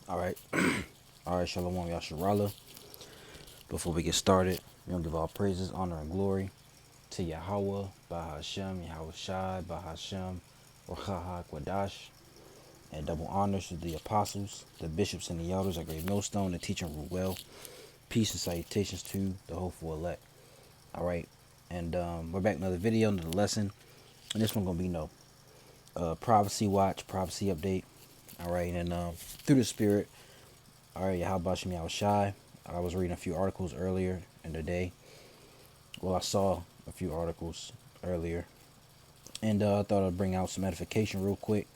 All right. All right, Shalom Yasharala. Before we get started, we're going to give all praises, honor, and glory to Yahweh, Bahashem, Yahweh Shai, Bahashem, Rachaha Kwadash, and double honors to the apostles, the bishops, and the elders at Great Millstone, the teaching rule well. Peace and salutations to the hopeful elect. All right. And we're back with another video, another lesson. And this one going to be prophecy watch, prophecy update. All right. And through the spirit, all right, Yahweh Shem Yahweh Shai. I was reading a few articles earlier in the day. Well, I saw a few articles earlier. And I thought I'd bring out some edification real quick.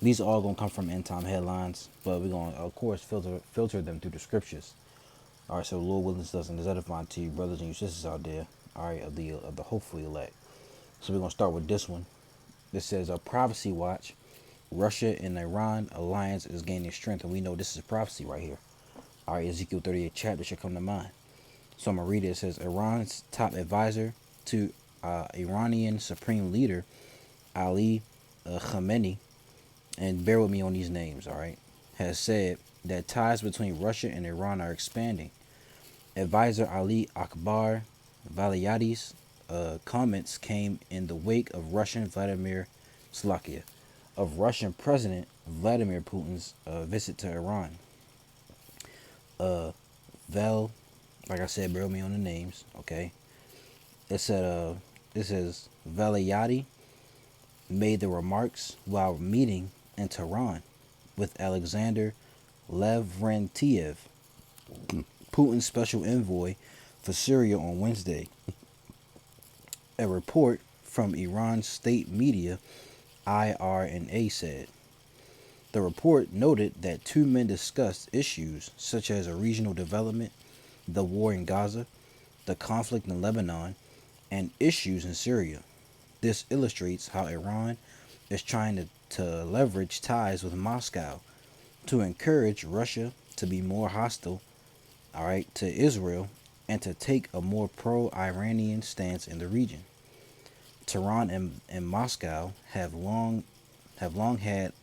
These are all going to come from end time headlines, but we're going to, of course, filter them through the scriptures. All right, so Lord willing doesn't is edifying to you, brothers and you sisters out there, all right, of the hopefully elect. So we're going to start with this one. This says a prophecy watch. Russia and Iran alliance is gaining strength, and we know this is a prophecy right here. All right, Ezekiel 38 chapter should come to mind. So I'm going to read it. It says, Iran's top advisor to Iranian Supreme Leader Ali Khamenei, and bear with me on these names, all right, has said that ties between Russia and Iran are expanding. Advisor Ali Akbar Valiati's comments came in the wake of Russian President Vladimir Putin's visit to Iran. Val, like I said, bear with me on the names, okay? It said, this is Valiati made the remarks while meeting in Tehran with Alexander Lavrentiev, Putin's special envoy for Syria, on Wednesday. A report from Iran's state media, IRNA, said. The report noted that two men discussed issues such as a regional development, the war in Gaza, the conflict in Lebanon, and issues in Syria. This illustrates how Iran is trying to leverage ties with Moscow to encourage Russia to be more hostile, all right, to Israel, and to take a more pro-Iranian stance in the region. Tehran and Moscow have long had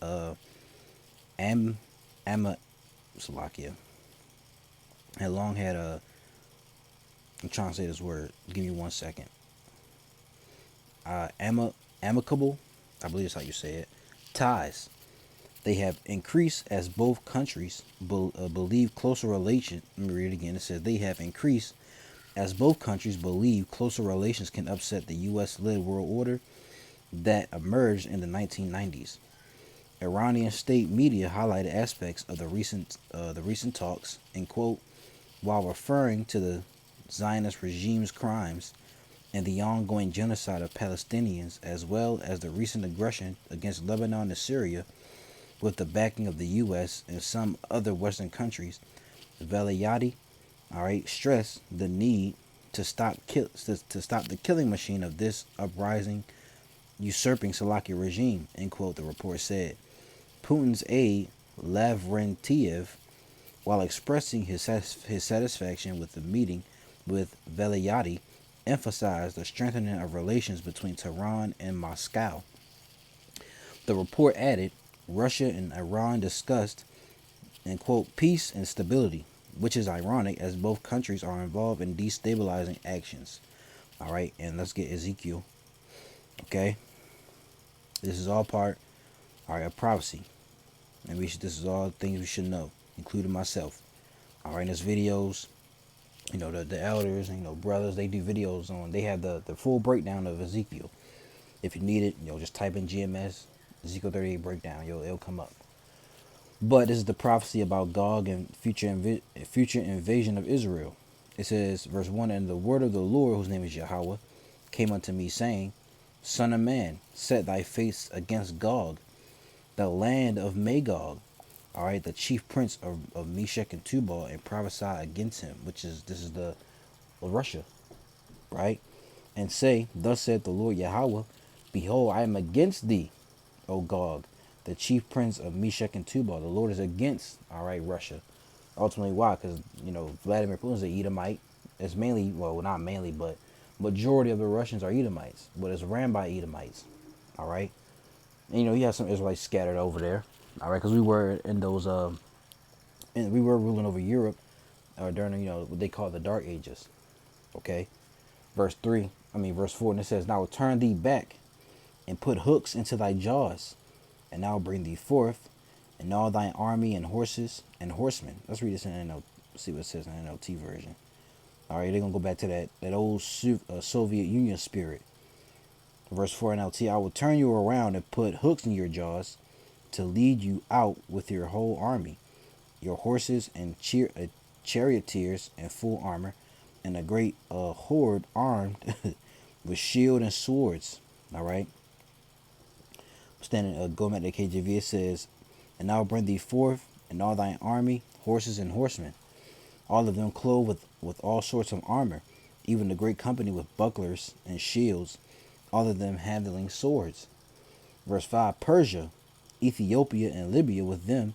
Slovakia had long had a I'm trying to say this word. Give me 1 second. Amicable, I believe that's how you say it, ties. They have increased as both countries believe closer relations. Let me read it again. It says they have increased as both countries believe closer relations can upset the U.S.-led world order that emerged in the 1990s. Iranian state media highlighted aspects of the recent talks and quote, while referring to the Zionist regime's crimes and the ongoing genocide of Palestinians, as well as the recent aggression against Lebanon and Syria with the backing of the U.S. and some other Western countries, Valiati, all right, stressed the need to stop the killing machine of this uprising, usurping Salaki regime, end quote, the report said. Putin's aide, Lavrentiev, while expressing his satisfaction with the meeting with Valiati, emphasized the strengthening of relations between Tehran and Moscow. The report added, Russia and Iran discussed, and quote, peace and stability, which is ironic as both countries are involved in destabilizing actions. All right, and let's get Ezekiel. Okay, this is all part, all right, of prophecy, and this is all things we should know, including myself. All right, in this videos, you know, the elders and, you know, brothers, they do videos on, they have the full breakdown of Ezekiel. If you need it, you know, just type in GMS Ezekiel 38 breakdown, it'll come up. But this is the prophecy about Gog and future invasion of Israel. It says, verse 1, and the word of the Lord, whose name is Yahweh, came unto me, saying, Son of man, set thy face against Gog, the land of Magog, all right, the chief prince of Meshech and Tubal, and prophesy against him, this is the Russia, right? And say, thus saith the Lord Yahweh, behold, I am against thee, O Gog, the chief prince of Meshech and Tubal. The Lord is against, all right, Russia. Ultimately, why? Because, you know, Vladimir Putin's an Edomite. It's mainly, well, not mainly, but majority of the Russians are Edomites, but it's ran by Edomites, all right? And, you know, you have some Israelites scattered over there, all right, because we were in those and we were ruling over Europe during what they call the Dark Ages. Okay, verse 4, and it says, "Now turn thee back, and put hooks into thy jaws, and now bring thee forth, and all thine army and horses and horsemen." Let's read this in NL. See what it says in NLT version. All right, they're gonna go back to that old Soviet Union spirit. Verse 4 NLT: "I will turn you around and put hooks in your jaws, to lead you out with your whole army, your horses and charioteers in full armor, and a great horde armed with shield and swords." All right. Standing, going back to KJV, it says, "And I will bring thee forth, and all thine army, horses and horsemen, all of them clothed with all sorts of armor, even the great company with bucklers and shields, all of them handling swords." Verse 5, "Persia, Ethiopia, and Libya with them,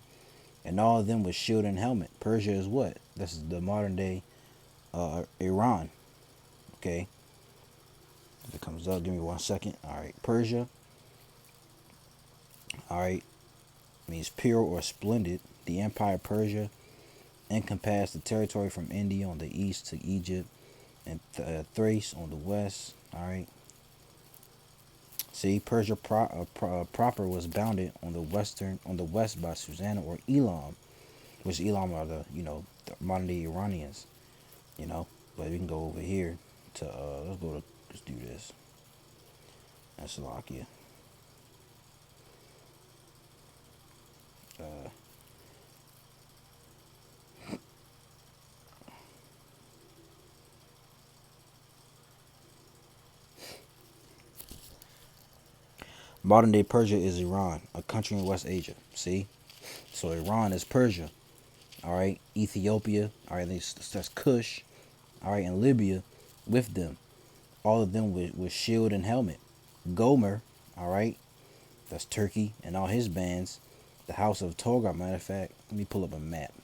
and all of them with shield and helmet." Persia is what? This is the modern day Iran. Okay. If it comes up, give me 1 second. All right. Persia. All right. Means pure or splendid. The empire of Persia encompassed the territory from India on the east to Egypt and Thrace on the west. All right. See, Persia proper was bounded on the west by Susanna or Elam, which Elam are the modern day Iranians. But we can go over here to let's do this. That's Slovakia. Uh, Modern day Persia is Iran, a country in West Asia. See, so Iran is Persia. All right, Ethiopia. All right, that's Kush. All right, and Libya with them. All of them with shield and helmet. Gomer. All right, that's Turkey and all his bands. The house of Togar. Matter of fact, let me pull up a map.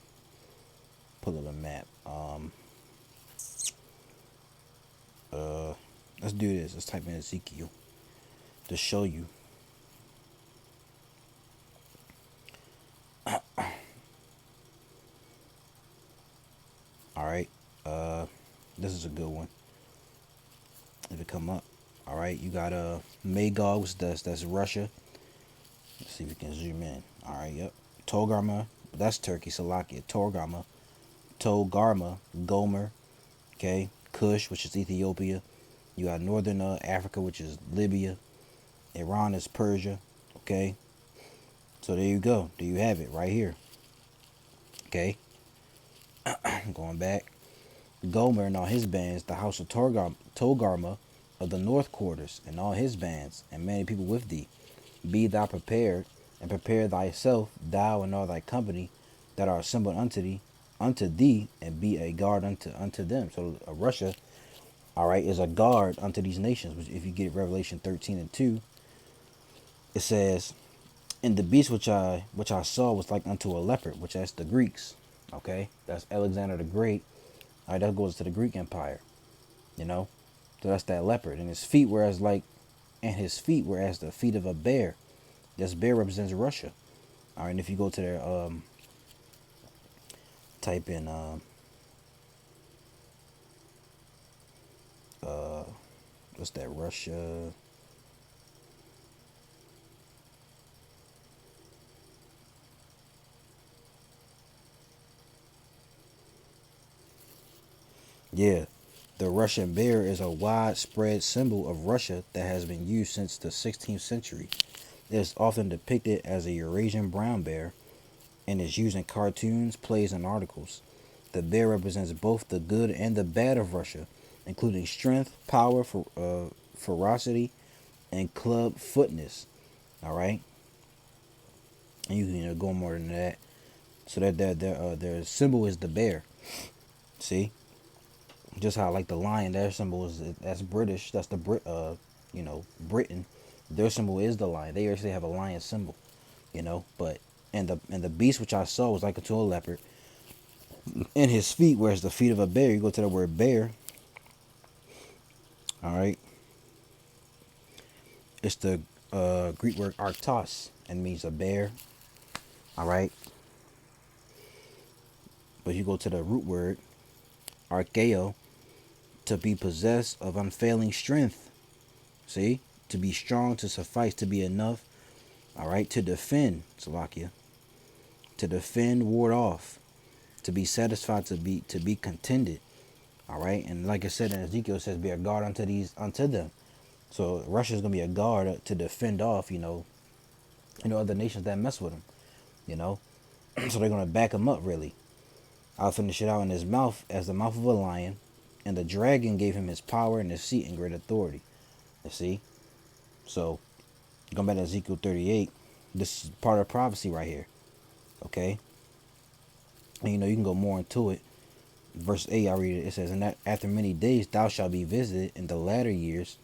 Uh, let's do this. Let's type in Ezekiel to show you. All right. This is a good one. If it come up. All right. You got Magog. That's Russia. Let's see if we can zoom in. All right. Yep. Togarma. That's Turkey. Salakia. Togarma. Gomer. Okay. Kush, which is Ethiopia. You got northern Africa, which is Libya. Iran is Persia. Okay. So there you go. There you have it right here. Okay. Going back. Gomer and all his bands, the house of Togarma of the north quarters, and all his bands, and many people with thee. Be thou prepared, and prepare thyself, thou and all thy company that are assembled unto thee, and be a guard unto them. So Russia, all right, is a guard unto these nations. Which, if you get Revelation 13:2, it says, "And the beast which I saw was like unto a leopard," which that's the Greeks. Okay, that's Alexander the Great. All right, that goes to the Greek Empire. So that's that leopard, and his feet were as the feet of a bear. This bear represents Russia. All right, and if you go to their type in what's that, Russia? Yeah, the Russian bear is a widespread symbol of Russia that has been used since the 16th century. It is often depicted as a Eurasian brown bear and is used in cartoons, plays, and articles. The bear represents both the good and the bad of Russia, including strength, power, ferocity, and club footness. All right, and you can go more than that. So that their symbol is the bear. See, just how like the lion, their symbol is that's British. That's the Britain. Their symbol is the lion. They actually have a lion symbol. But and the beast which I saw was like unto a leopard. In his feet, whereas the feet of a bear. You go to the word bear. All right, it's the Greek word arctos and means a bear. All right, But you go to the root word, archeo, to be possessed of unfailing strength. See? To be strong, to suffice, to be enough. All right? To defend, Salakia. To defend, ward off. To be satisfied, to be contented. All right? And like I said in Ezekiel, it says, be a guard unto them. So Russia's gonna be a guard to defend off, other nations that mess with them, you know. So they're gonna back him up really. I'll finish it out in his mouth as the mouth of a lion, and the dragon gave him his power and his seat and great authority. You see? So going back to Ezekiel 38, this is part of prophecy right here. Okay? And you can go more into it. Verse 8, I read it. It says, and that after many days thou shalt be visited in the latter years,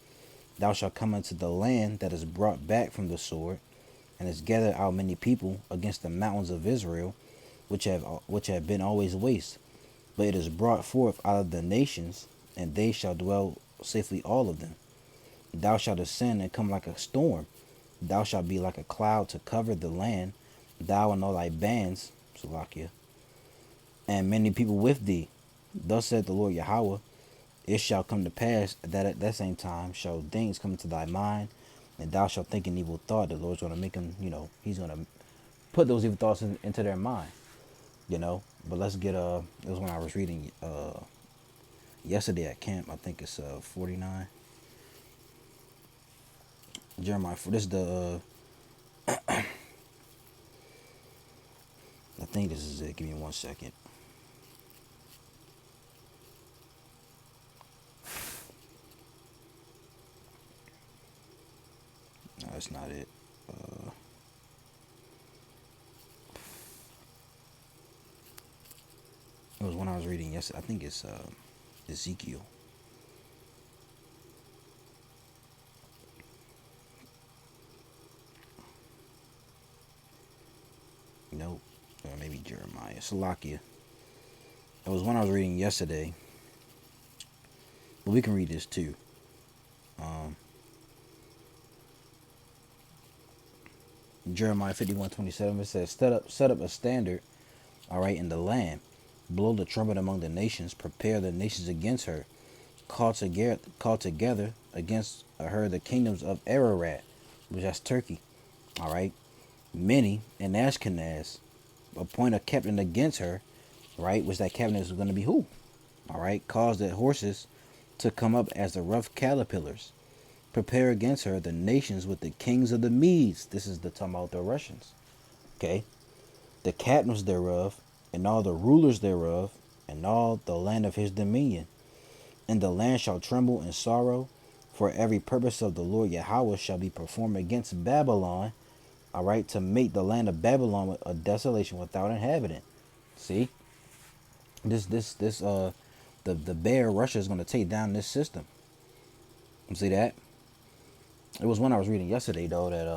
thou shalt come unto the land that is brought back from the sword, and has gathered out many people against the mountains of Israel, which have been always waste. But it is brought forth out of the nations, and they shall dwell safely all of them. Thou shalt ascend and come like a storm. Thou shalt be like a cloud to cover the land, thou and all thy bands, Salakia, and many people with thee. Thus said the Lord Yahweh, it shall come to pass that at that same time shall things come into thy mind, and thou shalt think an evil thought. The Lord's going to make him, he's going to put those evil thoughts into their mind, But let's get, it was when I was reading yesterday at camp, I think it's 49. Jeremiah, for this is the, I think this is it. Give me 1 second. No, that's not it. It was when I was reading yesterday. I think it's Ezekiel. Nope. Or maybe Jeremiah. Salakia. It was when I was reading yesterday. But we can read this too. Jeremiah 51:27. It says, set up a standard, all right, in the land. Blow the trumpet among the nations. Prepare the nations against her. Call together against her the kingdoms of Ararat, which that's Turkey. All right. Many and Ashkenaz. Appoint a captain against her, right? Which that captain is going to be who? All right. Cause the horses to come up as the rough caterpillars. Prepare against her the nations with the kings of the Medes. This is the talking about the Russians. Okay. The captains thereof, and all the rulers thereof, and all the land of his dominion. And the land shall tremble in sorrow, for every purpose of the Lord Yahweh shall be performed against Babylon, all right, to make the land of Babylon a desolation without inhabitant. See, the bear Russia is going to take down this system. You see that? It was when I was reading yesterday though that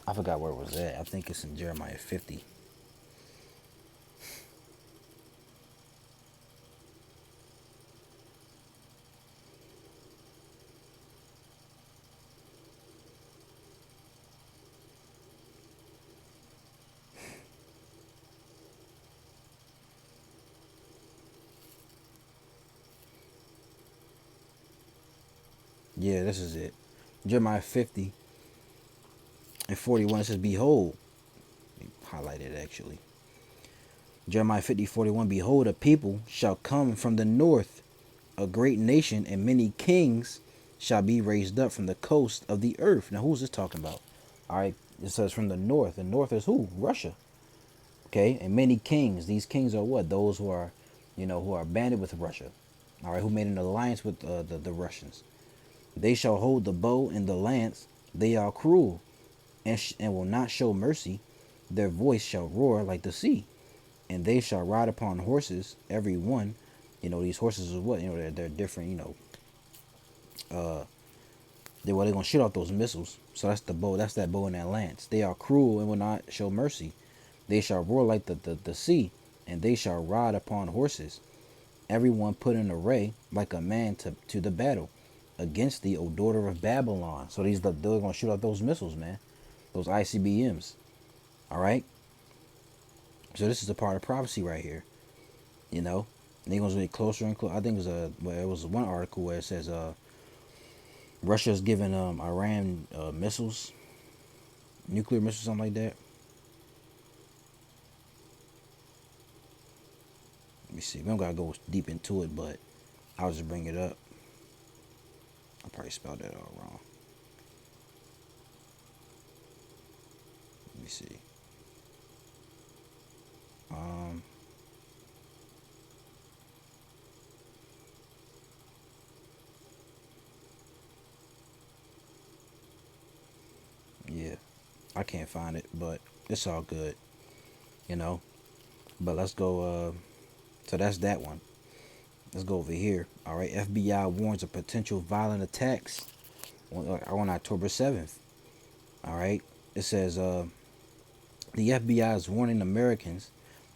I forgot where it was at. I think it's in Jeremiah 50. Yeah, this is it. Jeremiah 50 and 41 says, behold, highlighted actually. Jeremiah 50:41, behold, a people shall come from the north, a great nation, and many kings shall be raised up from the coast of the earth. Now, who's this talking about? All right, it says from the north. The north is who? Russia. Okay, and many kings. These kings are what? Those who are, who are banded with Russia. All right, who made an alliance with the Russians. They shall hold the bow and the lance. They are cruel and will not show mercy. Their voice shall roar like the sea. And they shall ride upon horses, every one. These horses is what? They're different, they're going to shoot out those missiles. So that's the bow. That's that bow and that lance. They are cruel and will not show mercy. They shall roar like the sea, and they shall ride upon horses. Everyone put in array like a man to the battle against thee, O daughter of Babylon. So they're going to shoot out those missiles, man. Those ICBMs. All right. So this is a part of prophecy right here. You know, and they're gonna get closer and closer. I think it was one article where it says Russia's giving Iran missiles, nuclear missiles, something like that. Let me see. We don't gotta go deep into it, but I'll just bring it up. I probably spelled that all wrong. Let me see. Um, yeah, I can't find it, but it's all good, you know. But let's go. So that's that one. Let's go over here. All right. FBI warns of potential violent attacks on October 7th. All right. It says the FBI is warning Americans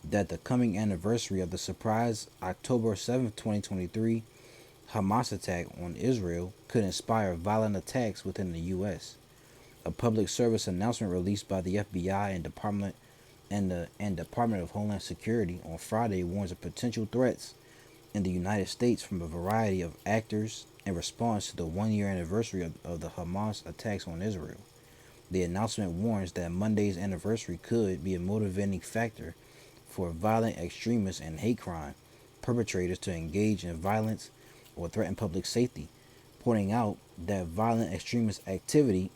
that the coming anniversary of the surprise October 7th, 2023 Hamas attack on Israel could inspire violent attacks within the U.S. A public service announcement released by the FBI and Department of Homeland Security on Friday warns of potential threats in the United States from a variety of actors in response to the one-year anniversary of the Hamas attacks on Israel. The announcement warns that Monday's anniversary could be a motivating factor for violent extremists and hate crime perpetrators to engage in violence or threaten public safety, pointing out that violent extremist activity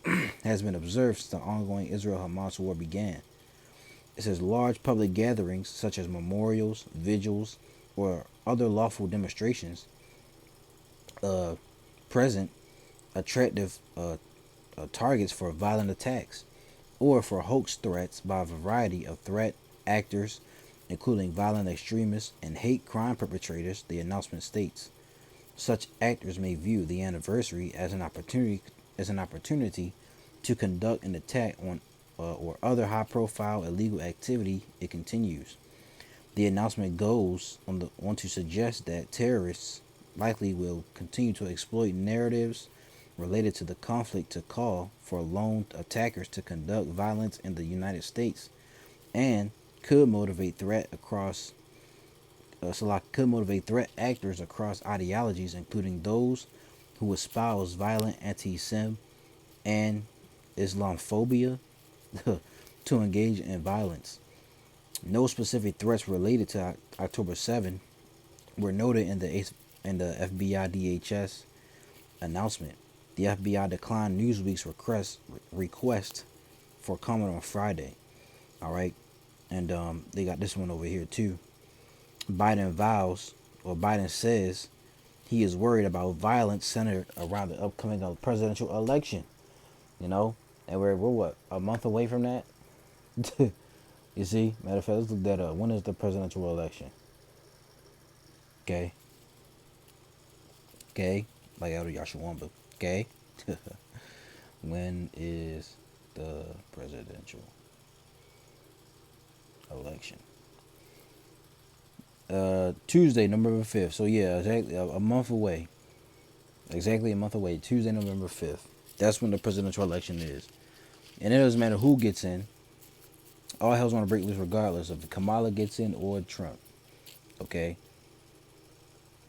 has been observed since the ongoing Israel-Hamas war began. It says large public gatherings such as memorials, vigils, or other lawful demonstrations uh, present attractive targets for violent attacks or for hoax threats by a variety of threat actors, including violent extremists and hate crime perpetrators, the announcement states. Such actors may view the anniversary as an opportunity to conduct an attack on or other high-profile illegal activity. It continues. The announcement goes on to suggest that terrorists likely will continue to exploit narratives related to the conflict to call for lone attackers to conduct violence in the United States and could motivate threat across could motivate threat actors across ideologies, including those who espouse violent anti-Sem and Islamophobia, to engage in violence. No specific threats related to October 7 were noted in the FBI DHS announcement. The FBI declined Newsweek's request for comment on Friday. All right, and they got this one over here too. Biden says he is worried about violence centered around the upcoming presidential election. You know, and we're what, a month away from that. You see, matter of fact, let's look that up. When is the presidential election? Okay, okay, like Elder Yashawamba. Okay, when is the presidential election? Tuesday, November 5th. So yeah, exactly a month away. Exactly a month away. Tuesday, November 5th. That's when the presidential election is. And it doesn't matter who gets in. All hell's gonna break loose regardless of if Kamala gets in or Trump. Okay.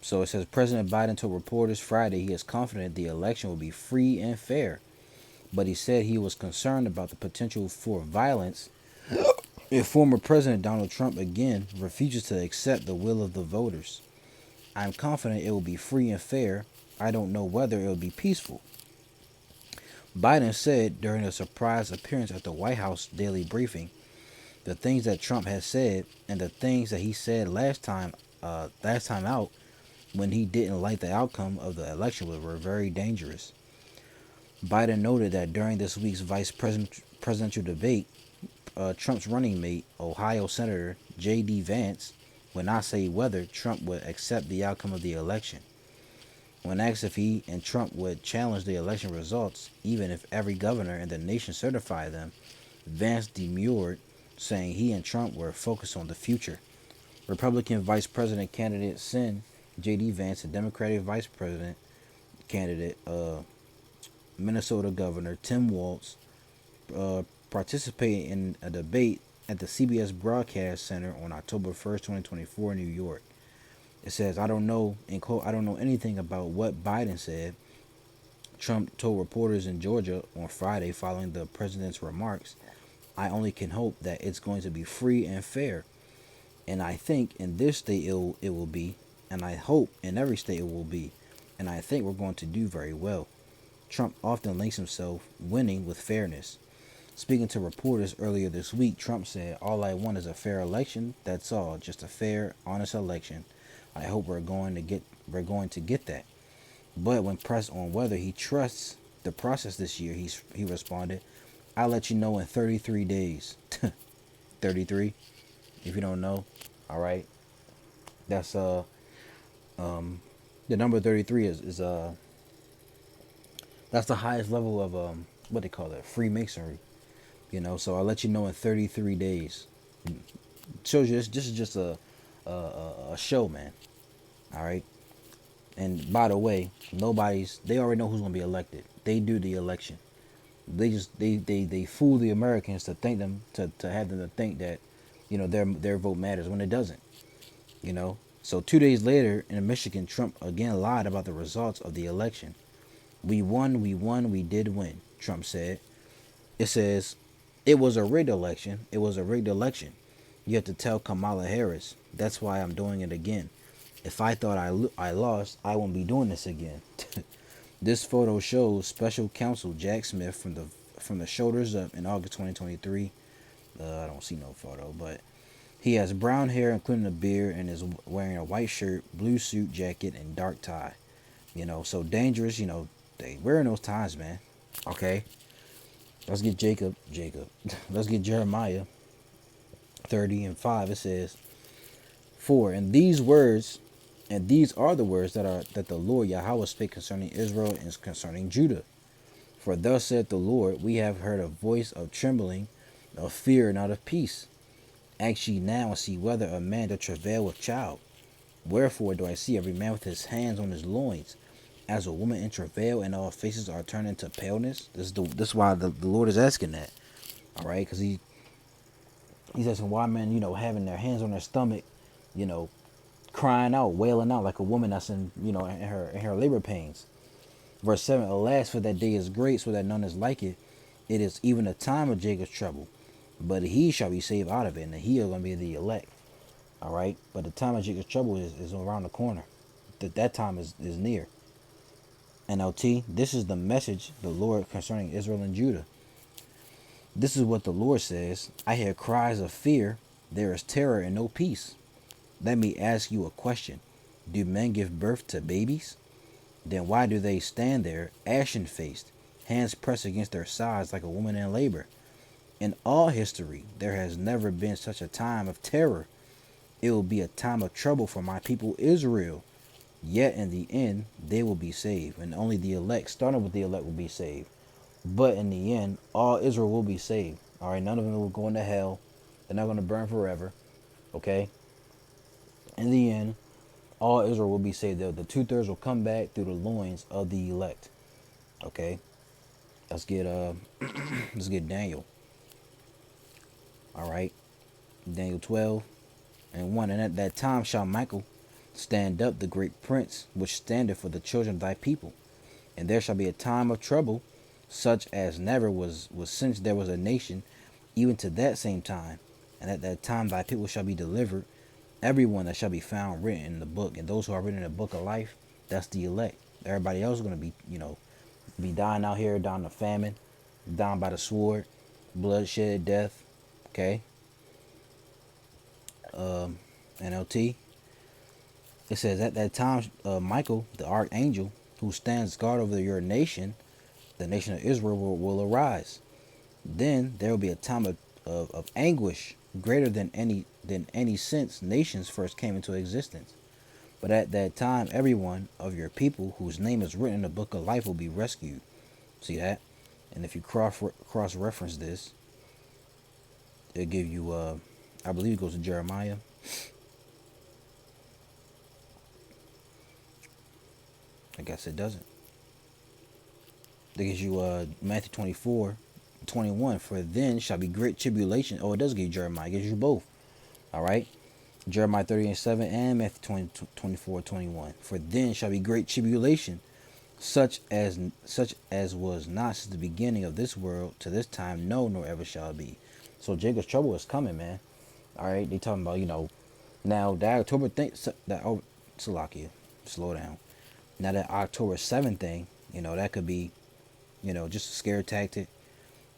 So it says President Biden told reporters Friday he is confident the election will be free and fair, but he said he was concerned about the potential for violence if former President Donald Trump again refuses to accept the will of the voters. I'm confident it will be free and fair. I don't know whether it will be peaceful. Biden said during a surprise appearance at the White House daily briefing, the things that Trump has said and the things that he said last time out when he didn't like the outcome of the election were very dangerous. Biden noted that during this week's presidential debate, Trump's running mate, Ohio Senator J.D. Vance, would not say whether Trump would accept the outcome of the election. When asked if he and Trump would challenge the election results, even if every governor in the nation certified them, Vance demurred, saying he and Trump were focused on the future. Republican Vice President candidate Sen J.D. Vance and Democratic Vice President candidate Minnesota Governor Tim Walz participated in a debate at the CBS Broadcast Center on October 1st, 2024, in New York. It says, I don't know, in quote, I don't know anything about what Biden said, Trump told reporters in Georgia on Friday following the president's remarks. I only can hope that it's going to be free and fair. And I think in this state it will be. And I hope in every state it will be. And I think we're going to do very well. Trump often links himself winning with fairness. Speaking to reporters earlier this week, Trump said, all I want is a fair election. That's all. Just a fair, honest election. I hope we're going to get that. But when pressed on whether he trusts the process this year, he responded, I'll let you know in 33 days. 33, if you don't know. All right. That's the number 33 is that's the highest level of what they call it, Freemasonry. So I'll let you know in 33 days. Shows you this is just a show, man. All right. And by the way, they already know who's gonna be elected. They do the election. They fool the Americans to think them to have them to think that their vote matters when it doesn't. So 2 days later in Michigan, Trump again lied about the results of the election. We won, we did win, Trump said. It says it was a rigged election. It was a rigged election. You have to tell Kamala Harris. That's why I'm doing it again. If I thought I lost, I won't be doing this again. This photo shows Special Counsel Jack Smith from the shoulders up in August 2023. I don't see no photo, but he has brown hair, including a beard, and is wearing a white shirt, blue suit jacket, and dark tie. So dangerous. They wearing those ties, man. Okay, let's get Jacob. Let's get Jeremiah 30:5. It says, "For and these words, and these are the words that the Lord Yahweh spake concerning Israel and concerning Judah. For thus saith the Lord, we have heard a voice of trembling, of fear, not of peace. Ask ye now and see whether a man doth travail with child. Wherefore do I see every man with his hands on his loins, as a woman in travail, and all faces are turned into paleness?" This is why the Lord is asking that. All right, because he's asking why men, having their hands on their stomach, you know, crying out, wailing out like a woman that's in her labor pains. Verse 7, alas, for that day is great, so that none is like it. It is even a time of Jacob's trouble, but he shall be saved out of it, and he is going to be the elect. All right, but the time of Jacob's trouble is around the corner. That time is near. NLT, this is the message the Lord concerning Israel and Judah. This is what the Lord says. I hear cries of fear. There is terror and no peace. Let me ask you a question. Do men give birth to babies? Then why do they stand there, ashen-faced, hands pressed against their sides like a woman in labor? In all history, there has never been such a time of terror. It will be a time of trouble for my people Israel. Yet in the end, they will be saved. And only the elect, starting with the elect, will be saved. But in the end, all Israel will be saved. All right, none of them will go into hell. They're not going to burn forever. Okay? In the end, all Israel will be saved. The two-thirds will come back through the loins of the elect. Okay? Let's get Daniel. All right? Daniel 12:1. And at that time shall Michael stand up, the great prince, which standeth for the children of thy people. And there shall be a time of trouble, such as never was since there was a nation, even to that same time. And at that time thy people shall be delivered, everyone that shall be found written in the book. And those who are written in the book of life, that's the elect. Everybody else is going to be, be dying out here, dying of famine, dying by the sword, bloodshed, death. Okay? NLT. It says, at that time, Michael, the archangel, who stands guard over your nation, the nation of Israel, will arise. Then there will be a time of anguish greater than any since nations first came into existence. But at that time, everyone of your people whose name is written in the book of life will be rescued. See that? And if you cross reference this, it'll give you, I believe it goes to Jeremiah. I guess it doesn't. It gives you Matthew 24, 21. For then shall be great tribulation. Oh, it does give you Jeremiah. It gives you both. All right. Jeremiah 30:7 and Matthew 24:21. For then shall be great tribulation, such as was not since the beginning of this world to this time, no, nor ever shall be. So Jacob's trouble is coming, man. All right. They talking about, now that October thing, Salakia, slow down. Now that October 7th thing, that could be, just a scare tactic,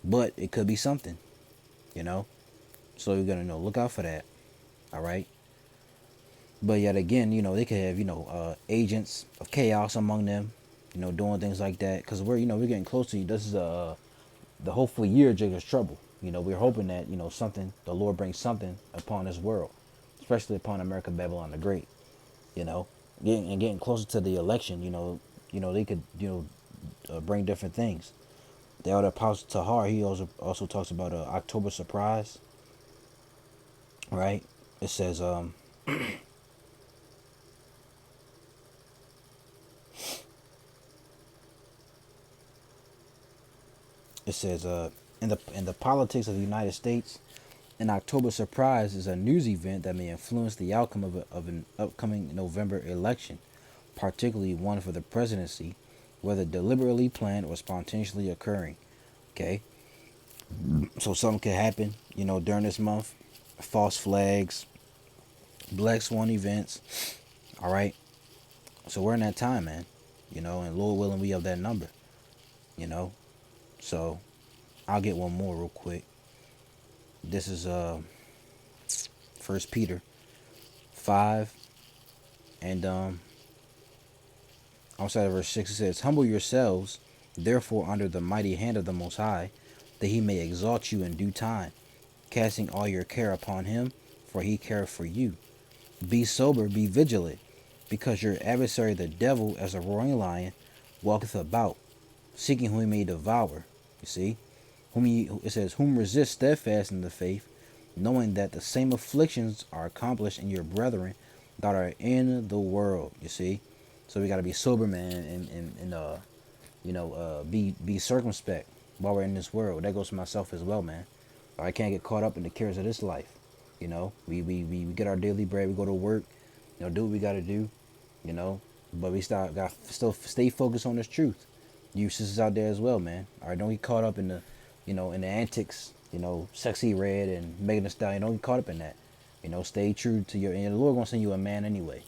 but it could be something, you know. So you're gonna look out for that. All right. But yet again, they could have, agents of chaos among them, doing things like that. Because we're getting close to you. This is the hopeful year of Jacob's trouble. We're hoping that, something, the Lord brings something upon this world, especially upon America, Babylon the Great. You know, getting closer to the election, they could, bring different things. The elder apostle Tahar, he also talks about October surprise, right? It says, in the politics of the United States, an October surprise is a news event that may influence the outcome of an upcoming November election, particularly one for the presidency, whether deliberately planned or spontaneously occurring. Okay, so something could happen, during this month. False flags, Black Swan events. All right, so we're in that time, man. And Lord willing, we have that number. You know, so I'll get one more real quick. This is First Peter 5 and outside of verse 6. It says, "Humble yourselves, therefore, under the mighty hand of the Most High, that He may exalt you in due time, casting all your care upon Him, for He careth for you. Be sober, be vigilant, because your adversary the devil, as a roaring lion, walketh about, seeking whom he may devour." You see, it says, "Whom resist steadfast in the faith, knowing that the same afflictions are accomplished in your brethren that are in the world." You see, so we got to be sober, man, and be circumspect while we're in this world. That goes for myself as well, man. I can't get caught up in the cares of this life. We get our daily bread. We go to work. Do what we got to do. But we got still stay focused on this truth. You sisters out there as well, man. All right, don't get caught up in the, in the antics. Sexy Red and Megan Thee Stallion. Don't get caught up in that. Stay true to your. And the Lord gonna send you a man anyway.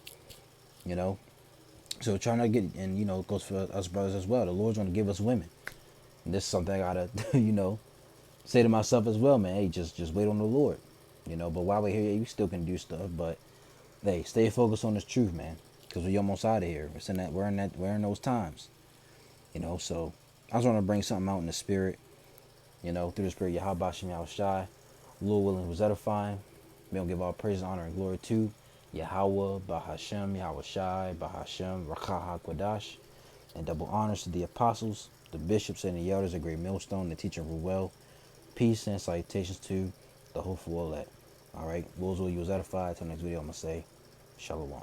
So try not to get, and it goes for us brothers as well. The Lord's gonna give us women. And this is something I gotta, say to myself as well, man. Hey, just wait on the Lord. But while we're here, you still can do stuff. But hey, stay focused on this truth, man. Because we're almost out of here. We're in those times. So I just want to bring something out in the spirit. Through the spirit, Yahweh Shem Yahushai, Lord willing, was edifying. May we give all praise, honor, and glory to Yahweh, Bahashem, Yahushai, Bahashem, Rakah HaKodash, and double honors to the apostles, the bishops, and the elders, a great millstone, the teacher well. Peace and salutations to the hopeful elect. All right, Lord's will, you was edified. Till next video, I'm going to say, Shalom.